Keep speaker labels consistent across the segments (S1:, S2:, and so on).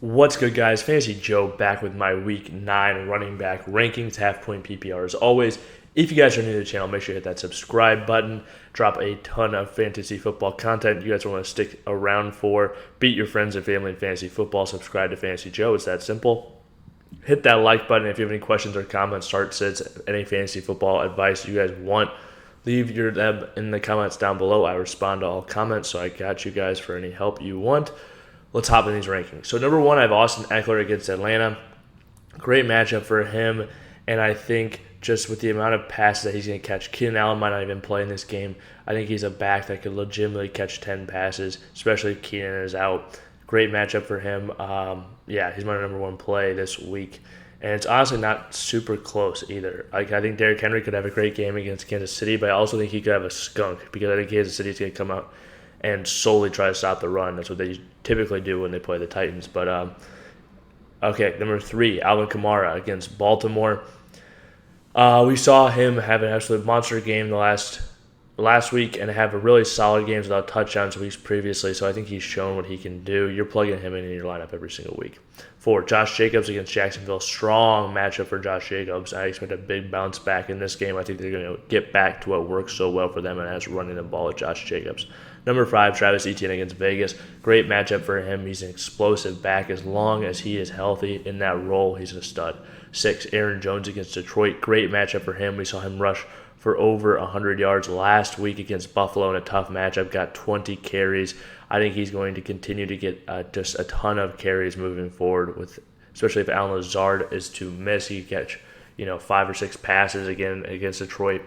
S1: What's good, guys? Fantasy Joe back with my Week 9 running back rankings, half-point PPR. As always, if you guys are new to the channel, make sure you hit that subscribe button. Drop a ton of fantasy football content you guys want to stick around for. Beat your friends and family in fantasy football. Subscribe to Fantasy Joe. It's that simple. Hit that like button if you have any questions or comments, start sits, any fantasy football advice you guys want. Leave them in the comments down below. I respond to all comments, so I got you guys for any help you want. Let's hop in these rankings. So number one, I have Austin Ekeler against Atlanta. Great matchup for him, and I think just with the amount of passes that he's going to catch, Keenan Allen might not even play in this game. I think he's a back that could legitimately catch 10 passes, especially if Keenan is out. Great matchup for him. He's my number one play this week. And it's honestly not super close either. I think Derrick Henry could have a great game against Kansas City, but I also think he could have a skunk because I think Kansas City is going to come out and solely try to stop the run. That's what they typically do when they play the Titans. But, number three, Alvin Kamara against Baltimore. We saw him have an absolute monster game the last week and have a really solid games without touchdowns weeks previously, so I think he's shown what he can do. You're plugging him in your lineup every single week. 4, Josh Jacobs against Jacksonville. Strong matchup for Josh Jacobs. I expect a big bounce back in this game. I think they're going to get back to what works so well for them, and that's running the ball with Josh Jacobs. Number 5, Travis Etienne against Vegas. Great matchup for him. He's an explosive back. As long as he is healthy in that role, he's a stud. 6, Aaron Jones against Detroit. Great matchup for him. We saw him rush for over 100 yards last week against Buffalo in a tough matchup, got 20 carries. I think he's going to continue to get just a ton of carries moving forward, especially if Allen Lazard is to miss. He could catch 5 or 6 passes again against Detroit.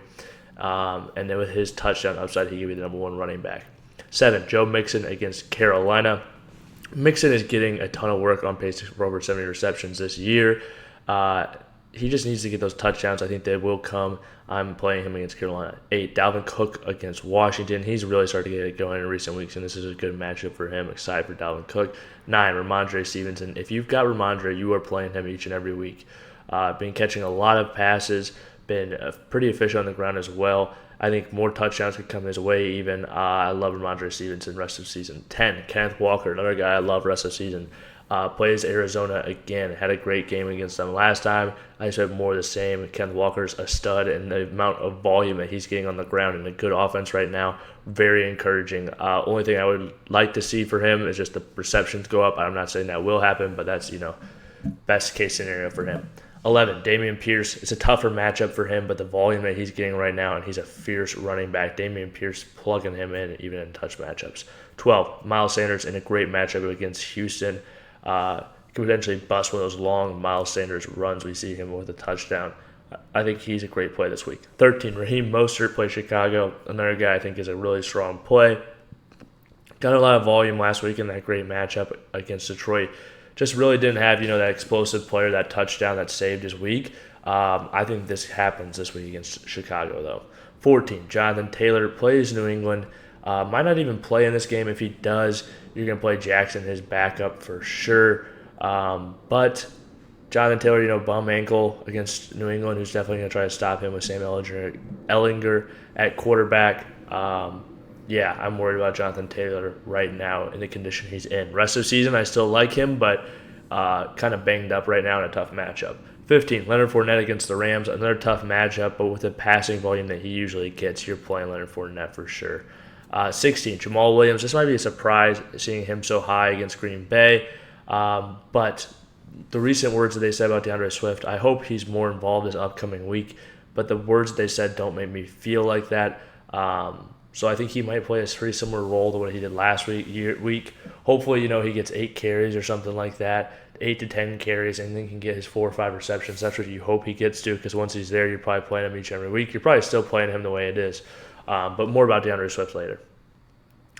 S1: And then with his touchdown upside, he could be the number one running back. 7, Joe Mixon against Carolina. Mixon is getting a ton of work on pace for over 70 receptions this year. He just needs to get those touchdowns. I think they will come. I'm playing him against Carolina. 8, Dalvin Cook against Washington. He's really started to get it going in recent weeks, and this is a good matchup for him. Excited for Dalvin Cook. 9, Ramondre Stevenson. If you've got Ramondre, you are playing him each and every week. Been catching a lot of passes, been pretty efficient on the ground as well. I think more touchdowns could come his way even. I love Ramondre Stevenson rest of season. 10, Kenneth Walker, another guy I love rest of season. Plays Arizona again. Had a great game against them last time. I just have more of the same. Kenneth Walker's a stud, and the amount of volume that he's getting on the ground in a good offense right now, very encouraging. Only thing I would like to see for him is just the receptions go up. I'm not saying that will happen, but that's best case scenario for him. 11, Dameon Pierce. It's a tougher matchup for him, but the volume that he's getting right now, and he's a fierce running back. Dameon Pierce plugging him in even in touch matchups. 12, Miles Sanders in a great matchup against Houston. Could potentially bust one of those long Miles Sanders runs. We see him with a touchdown. I think he's a great play this week. 13, Raheem Mostert plays Chicago. Another guy I think is a really strong play. Got a lot of volume last week in that great matchup against Detroit. Just really didn't have that explosive player, that touchdown that saved his week. I think this happens this week against Chicago though. 14, Jonathan Taylor plays New England. Might not even play in this game. If he does, you're going to play Jackson, his backup for sure. But Jonathan Taylor, bum ankle against New England, who's definitely going to try to stop him with Sam Ellinger at quarterback. I'm worried about Jonathan Taylor right now in the condition he's in. Rest of the season, I still like him, but kind of banged up right now in a tough matchup. 15, Leonard Fournette against the Rams. Another tough matchup, but with the passing volume that he usually gets, you're playing Leonard Fournette for sure. 16, Jamal Williams. This might be a surprise seeing him so high against Green Bay. But the recent words that they said about DeAndre Swift, I hope he's more involved this upcoming week. But the words that they said don't make me feel like that. So I think he might play a pretty similar role to what he did last week. Hopefully, he gets 8 carries or something like that, 8 to 10 carries, and then can get his 4 or 5 receptions. That's what you hope he gets to, because once he's there, you're probably playing him each and every week. You're probably still playing him the way it is. But more about DeAndre Swift later.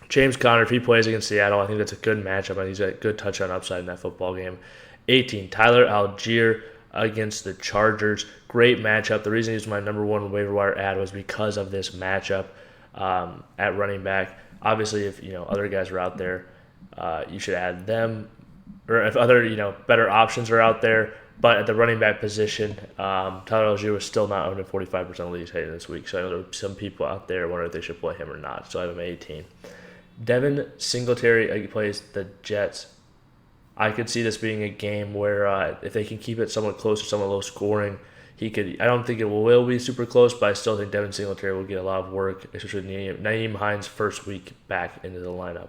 S1: James Conner, if he plays against Seattle, I think that's a good matchup. I think he's got a good touchdown upside in that football game. 18, Tyler Algier against the Chargers. Great matchup. The reason he's my number one waiver wire ad was because of this matchup at running back. Obviously, if other guys are out there, you should add them. Or if other better options are out there. But at the running back position, Tyler Algier was still not owned in 45% of leagues heading this week. So I know there are some people out there wondering if they should play him or not. So I have him at 18. Devin Singletary plays the Jets. I could see this being a game where if they can keep it somewhat close or somewhat low scoring, he could. I don't think it will be super close, but I still think Devin Singletary will get a lot of work, especially Nyheim Hines' first week back into the lineup.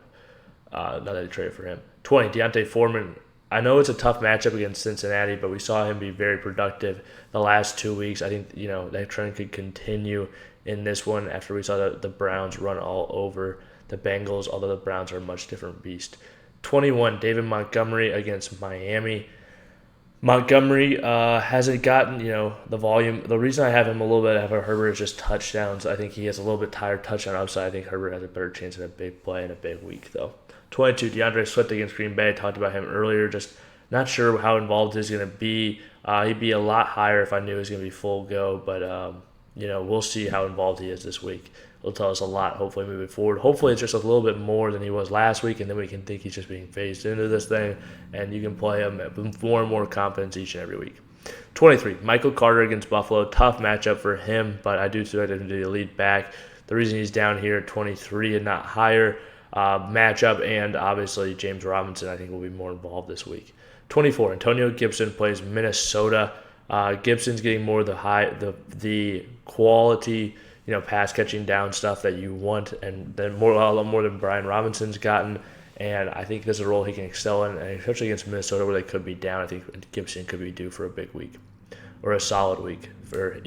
S1: Now that they traded for him. 20, D'Onta Foreman. I know it's a tough matchup against Cincinnati, but we saw him be very productive the last 2 weeks. I think that trend could continue in this one after we saw the Browns run all over the Bengals, although the Browns are a much different beast. 21, David Montgomery against Miami. Montgomery hasn't gotten, the volume. The reason I have him a little bit ahead of Herbert is just touchdowns. I think he has a little bit tired touchdown upside. I think Herbert has a better chance at a big play in a big week, though. 22, DeAndre Swift against Green Bay. I talked about him earlier. Just not sure how involved he's going to be. He'd be a lot higher if I knew he was going to be full go, but we'll see how involved he is this week. It'll tell us a lot, hopefully, moving forward. Hopefully, it's just a little bit more than he was last week, and then we can think he's just being phased into this thing, and you can play him with more and more confidence each and every week. 23, Michael Carter against Buffalo. Tough matchup for him, but I do expect him to be the lead back. The reason he's down here at 23 and not higher matchup, and obviously James Robinson, I think, will be more involved this week. 24, Antonio Gibson plays Minnesota. Gibson's getting more of the quality, pass catching down stuff that you want, and then a lot more than Brian Robinson's gotten. And I think there's a role he can excel in, and especially against Minnesota where they could be down. I think Gibson could be due for a big week or a solid week for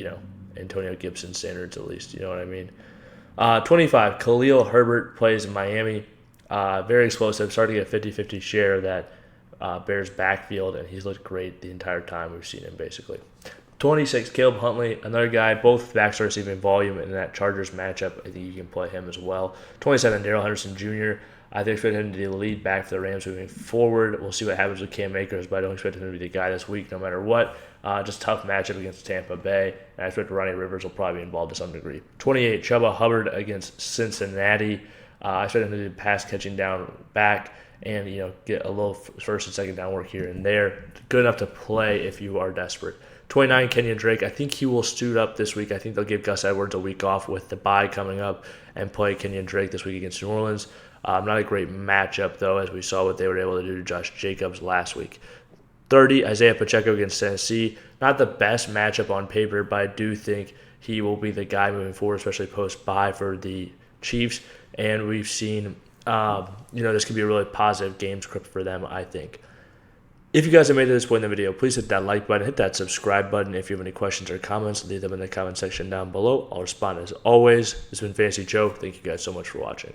S1: Antonio Gibson standards at least. You know what I mean? 25, Khalil Herbert plays in Miami. Very explosive, starting to get a 50-50 share of that Bears backfield, and he's looked great the entire time we've seen him, basically. 26, Caleb Huntley, another guy. Both backs are receiving volume in that Chargers matchup. I think you can play him as well. 27, Darrell Henderson Jr. I think expect him to be the lead back for the Rams moving forward. We'll see what happens with Cam Akers, but I don't expect him to be the guy this week no matter what. Just tough matchup against Tampa Bay. And I expect Ronnie Rivers will probably be involved to some degree. 28, Chuba Hubbard against Cincinnati. I expect him to do pass catching down back and get a little first and second down work here and there. Good enough to play if you are desperate. 29, Kenyon Drake. I think he will suit up this week. I think they'll give Gus Edwards a week off with the bye coming up and play Kenyon Drake this week against New Orleans. Not a great matchup, though, as we saw what they were able to do to Josh Jacobs last week. 30, Isaiah Pacheco against Tennessee. Not the best matchup on paper, but I do think he will be the guy moving forward, especially post-bye for the Chiefs. And we've seen, this could be a really positive game script for them, I think. If you guys have made it to this point in the video, please hit that like button, hit that subscribe button. If you have any questions or comments, leave them in the comment section down below. I'll respond as always. This has been Fantasy Joe. Thank you guys so much for watching.